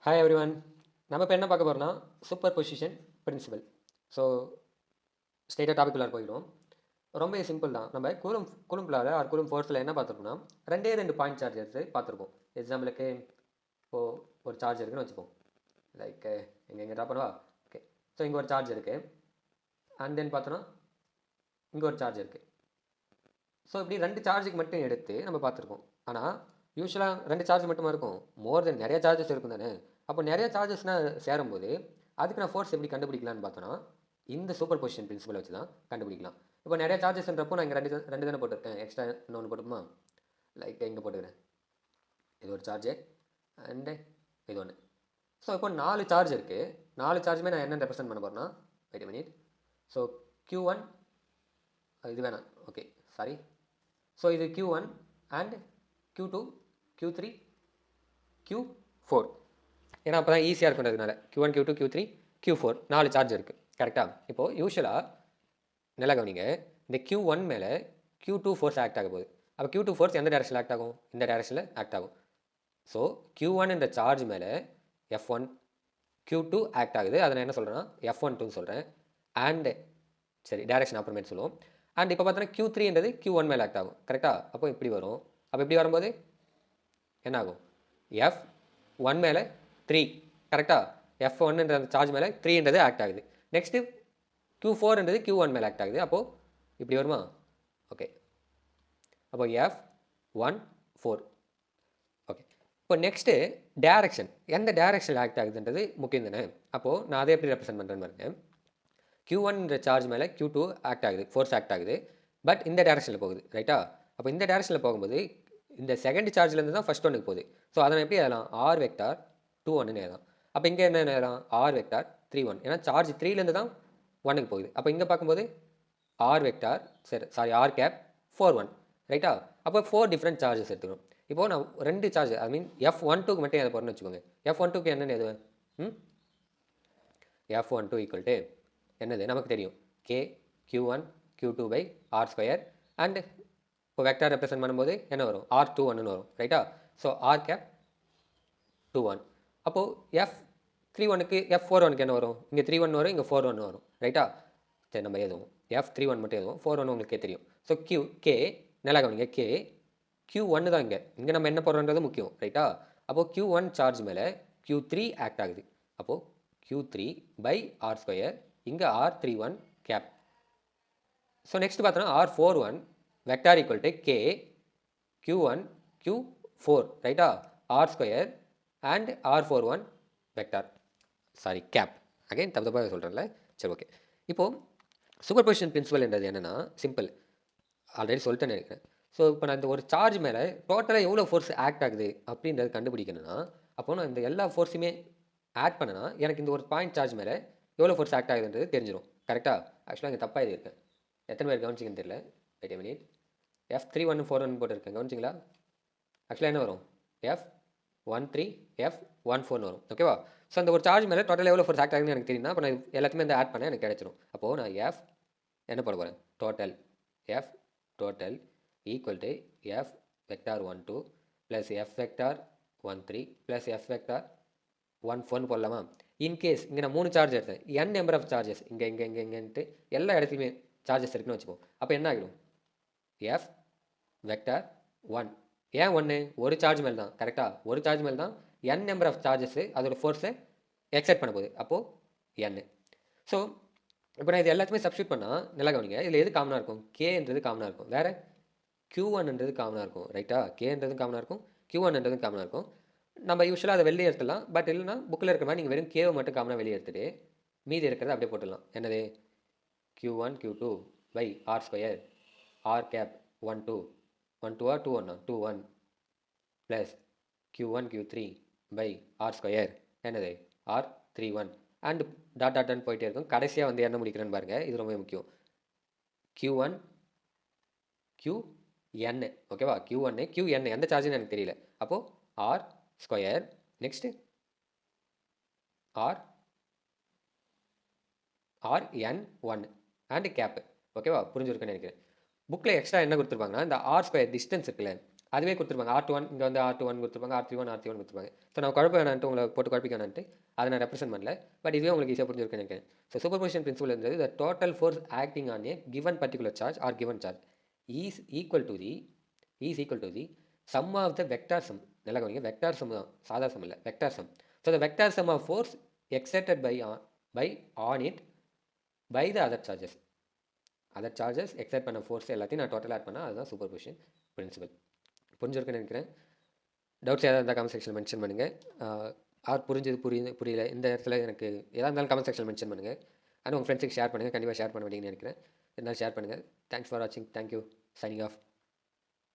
Hi everyone. நம்ம இப்போ என்ன பார்க்க போகிறோம்னா சூப்பர் பொசிஷன் பிரின்சிபல். ஸோ ஸ்ட்ரெயிட்டாக டாபிக்குள்ளார போயிடும். ரொம்ப சிம்பிள் தான். நம்ம கூலும்ப்ளால ஆர் கூலும் ஃபோர்ஸில் என்ன பார்த்துருக்கோம்னா ரெண்டு பாயிண்ட் சார்ஜ் எடுத்து பார்த்துருப்போம். எக்ஸாம்பிளுக்கு இப்போது ஒரு சார்ஜ் இருக்குன்னு வச்சுப்போம். லைக் எங்கே ட்ரா பண்ணுவா. ஓகே, ஸோ இங்கே ஒரு சார்ஜ் இருக்குது அண்ட் தென் பார்த்தோன்னா இங்கே ஒரு சார்ஜ் இருக்குது. ஸோ இப்படி ரெண்டு சார்ஜுக்கு மட்டும் எடுத்து நம்ம பார்த்துருக்கோம். ஆனால் யூஸ்வலாக ரெண்டு சார்ஜ் மட்டுமா இருக்கும், மோர் தென் நிறைய சார்ஜஸ் இருக்கும் தானே. அப்போ நிறைய சார்ஜஸ்னால் சேரும்போது அதுக்கு நான் ஃபோர்ஸ் எப்படி கண்டுபிடிக்கலான்னு பார்த்தோன்னா இந்த சூப்பர் பொசிஷன் பிரின்சிபல் வச்சு தான் கண்டுபிடிக்கலாம். இப்போ நிறைய சார்ஜஸ்ன்றப்போ நான் இங்கே ரெண்டு தானே போட்டிருக்கேன், எக்ஸ்ட்ரா இன்னொன்று போட்டுமா. லைக் இங்கே போட்டுக்கிறேன், இது ஒரு சார்ஜு அண்டு இது ஒன்று. ஸோ இப்போ 4 சார்ஜ் இருக்குது. 4 சார்ஜுமே நான் என்ன ரெப்ரசென்ட் பண்ண போகிறேன்னா, wait a minute. So Q1 இது வேணாம், ஓகே சாரி. ஸோ இது Q1 and Q2 Q3 Q4. ஏன்னா அப்போ தான் ஈஸியாக இருக்குன்றதுனால Q1 Q2 Q3 Q4 4 charge இருக்குது கரெக்டாக. இப்போது யூஸ்வலாக நல்லா கவனிங்க, இந்த Q1 மேலே Q2 ஃபோர்ஸ் ஆக்ட் ஆக போகுது. அப்போ Q2 ஃபோர்ஸ் எந்த டேரக்ஷனில் ஆக்ட் ஆகும், இந்த டேரக்ஷனில் ஆக்ட் ஆகும். ஸோ Q1 என்ற சார்ஜ் மேலே F1 Q2 ஆக்ட் ஆகுது. அதை நான் என்ன சொல்கிறேன்னா F12 சொல்கிறேன். அண்டு சரி டேரக்ஷன் அப்புறமேட்டு சொல்லுவோம். அண்ட் இப்போ பார்த்தோன்னா Q3ன்றது Q1 மேலே ஆக்ட் ஆகும் கரெக்டாக. அப்போ இப்படி வரும். அப்போ இப்படி வரும்போது என்ன ஆகும், F1 மேலே 3 கரெக்டாக. F1ன்ற அந்த சார்ஜ் மேலே 3ன்றது ஆக்ட் ஆகுது. நெக்ஸ்ட்டு Q4ன்றது Q1 மேலே ஆக்ட் ஆகுது. அப்போது இப்படி வருமா. ஓகே, அப்போ F14. ஓகே, இப்போ நெக்ஸ்ட்டு டேரக்ஷன் எந்த டேரக்ஷனில் ஆக்ட் ஆகுதுன்றது முக்கியம் தானே. அப்போது நான் அதை எப்படி ரெப்ரசென்ட் பண்ணுறேன்னு பாருங்க. Q1ன்ற சார்ஜ் மேலே Q2 ஆக்ட் ஆகுது, ஃபோர்ஸ் ஆக்ட் ஆகுது. பட் இந்த டேரக்ஷனில் போகுது ரைட்டா. அப்போ இந்த டேரக்ஷனில் போகும்போது இந்த செகண்ட் சார்ஜ்லேருந்து தான் ஃபஸ்ட் ஒன்றுக்கு போகுது. ஸோ அதை எப்படி எழுதலாம், ஆர் வெக்டார் 2-1ன்னு எழுதலாம். அப்போ இங்கே என்ன எழுதலாம், ஆர் வெக்டார் 3-1. ஏன்னா சார்ஜ் 3லேருந்து தான் 1க்கு போகுது. அப்போ இங்கே பார்க்கும்போது R vector sorry R cap 4-1 ரைட்டா. அப்போ 4 டிஃப்ரெண்ட் சார்ஜஸ் எடுத்துக்கணும். இப்போது நான் ரெண்டு சார்ஜ் ஐ மீன் F12க்கு மட்டும் எதை போகிறேன்னு வச்சுக்கோங்க. F12க்கு என்னென்னு எதுவேன், F12 ஈக்குவல் டு என்னது நமக்கு தெரியும், K Q1 Q2 by R2. And இப்போ வெக்டார் ரெப்ரசென்ட் பண்ணும்போது என்ன வரும், R21ன்னு வரும் ரைட்டா. So R cap 2-1. அப்போது F31க்கு F41க்கு என்ன வரும், இங்கே 3-1 வரும், இங்கே 4-1 வரும் ரைட்டா. சரி நம்ம எதுவும் F31 மட்டும் எதுவும் 4-1 உங்களுக்கே தெரியும். ஸோ K நல்லா கவனிங்க, Q1 தான் இங்கே நம்ம என்ன போடுறோன்றது முக்கியம் ரைட்டா. அப்போது Q1 சார்ஜ் மேலே Q3 ஆக்ட் ஆகுது. அப்போது Q3 by R2, இங்கே R31 கேப். ஸோ நெக்ஸ்ட் பார்த்தோன்னா R41 vector equal to K Q1 Q4 ரைட்டா, R2 and R41 vector sorry cap. Again தப்பாக சொல்கிறேன்ல. சரி ஓகே, இப்போது சூப்பர் பொசிஷன் பிரின்சிபல் என்றது என்னென்னா சிம்பிள், ஆல்ரெடி சொல்லிட்டேன்னு நினைக்கிறேன். ஸோ இப்போ நான் இந்த ஒரு சார்ஜ் மேலே டோட்டலாக எவ்வளோ ஃபோர்ஸ் ஆக்ட் ஆகுது அப்படின்றது கண்டுபிடிக்கணும்னா, அப்போ நான் இந்த எல்லா ஃபோர்ஸுமே ஆட் பண்ணனா எனக்கு இந்த ஒரு பாயிண்ட் சார்ஜ் மேலே எவ்வளோ ஃபோர்ஸ் ஆக்ட் ஆகுதுன்றது தெரிஞ்சிடும் கரெக்டாக. ஆக்சுவலாக இங்கே தப்பாக எழுதியிருக்கேன், எத்தனை பேர் கவனிச்சிங்கன்னு தெரியல. Wait a minute. F31 4-1 போட்டிருக்கேன், கவனிச்சிங்களா. ஆக்சுவலாக என்ன வரும், F13 F14 வரும் ஓகேவா. ஸோ அந்த ஒரு சார்ஜ் மேலே டோட்டல் எவ்வளோ ஃபோர்ஸ் ஆக்ட் ஆகுதுன்னு எனக்கு தெரியும்னா அப்போ நான் எல்லாத்தையுமே இந்த ஆட் பண்ண எனக்கு கிடச்சிரும். அப்போது நான் F என்ன போட போகிறேன், total F total equal to F vector 12 plus F vector 13 plus F vector 14 போடலாமா. இன்கேஸ் இங்கே நான் 3 சார்ஜ் எடுத்தேன், n நம்பர் ஆஃப் சார்ஜஸ் இங்கேன்ட்டு எல்லா இடத்துலையுமே சார்ஜஸ் இருக்குன்னு வச்சுப்போம். அப்போ என்ன ஆகிடும், F vector 1 ஏன் 1, ஒரு சார்ஜ் மேல் தான் கரெக்டாக, ஒரு சார்ஜ் மேல் தான் n நம்பர் ஆஃப் சார்ஜஸ் அதோட ஃபோர்ஸை எக்ஸைட் பண்ண போகுது. அப்போது n. ஸோ இப்போ நான் இது எல்லாத்தையுமே சப்ஸ்டியூட் பண்ணால் நல்லா கவனிங்க, இதில் எது காமனாக இருக்கும், கேன்றது காமனாக இருக்கும், வேறு Q1ன்றது காமனாக இருக்கும் ரைட்டா. கேன்றது காமனாக இருக்கும், Q1ன்றது காமனாக இருக்கும். நம்ம யூஸ்வலாக அதை வெளியே எடுத்துடலாம். பட் இல்லைனா புக்கில் இருக்கிற மாதிரி நீங்கள் வெறும் கேவை மட்டும் காமனாக வெளியே எடுத்துகிட்டு மீதி இருக்கிறத அப்படியே போட்டுடலாம். என்னது, Q1 Q2 by R2 R cap 12 12 2-1 2-1 plus Q1 Q3 by R2 என்னது R31 அண்ட் டாட் போயிட்டே இருக்கும். கடைசியாக வந்து என்ன முடிக்கிறேன்னு பாருங்கள், இது ரொம்ப முக்கியம். Q1 Qn ஓகேவா, Q1 Qn எந்த சார்ஜ்னு எனக்கு தெரியல. அப்போது R2 next Rn1 and gap ஓகேவா, புரிஞ்சுருக்குன்னு நினைக்கிறேன். புக்கில் எக்ஸ்ட்ரா என்ன கொடுத்துருப்பாங்கன்னா இந்த R2 டிஸ்டன்ஸ் இருக்குல்ல, அதுவே கொடுத்துருப்பாங்க R21 இங்கே வந்து R21 கொடுத்துருப்பாங்க, R31 கொடுத்துருப்பாங்க. ஸோ நான் குழப்பம் வேணான்ட்டு உங்களை போட்டு குழப்பிக்க வேணான்ட்டு அதை நான் ரெப்ரசென்ட் பண்ணல. பட் இதுவே உங்களுக்கு ஈஸியாக புரிஞ்சிருக்குன்னு நினைக்கிறேன். ஸோ சூப்பர் பொசிஷன் பிரின்சிபல் இருந்தது the total force acting on a given particular charge or given charge is equal to the sum of the vector sum. நல்லா கவனிங்க, வெக்டார் சம் தான், சாதா சம் இல்லை, vector sum. So the vector sum of force exerted by on it by the other charges excite பண்ண force எல்லாத்தையும் நான் total add பண்ணால் அதுதான் சூப்பர் பொசிஷன் பிரின்சிபல். புரிஞ்சிருக்குன்னு நினைக்கிறேன். டவுட்ஸ் ஏதாவது இருந்தால் கமெண்ட் செக்ஷன் மென்ஷன் பண்ணுங்கள். ஆர் புரியல இந்த இடத்துல எனக்கு எதாக இருந்தாலும் கமெண்ட் செக்ஷன் மென்ஷன் பண்ணுங்கள். ஆனால் உங்கள் ஃப்ரெண்ட்ஸுக்கு ஷேர் பண்ணுங்கள், கண்டிப்பாக ஷேர் பண்ண வேண்டியன்னு நினைக்கிறேன். இருந்தாலும் ஷேர் பண்ணுங்கள். தேங்க்ஸ் ஃபார் வாட்சிங். தேங்க்யூ. Signing off.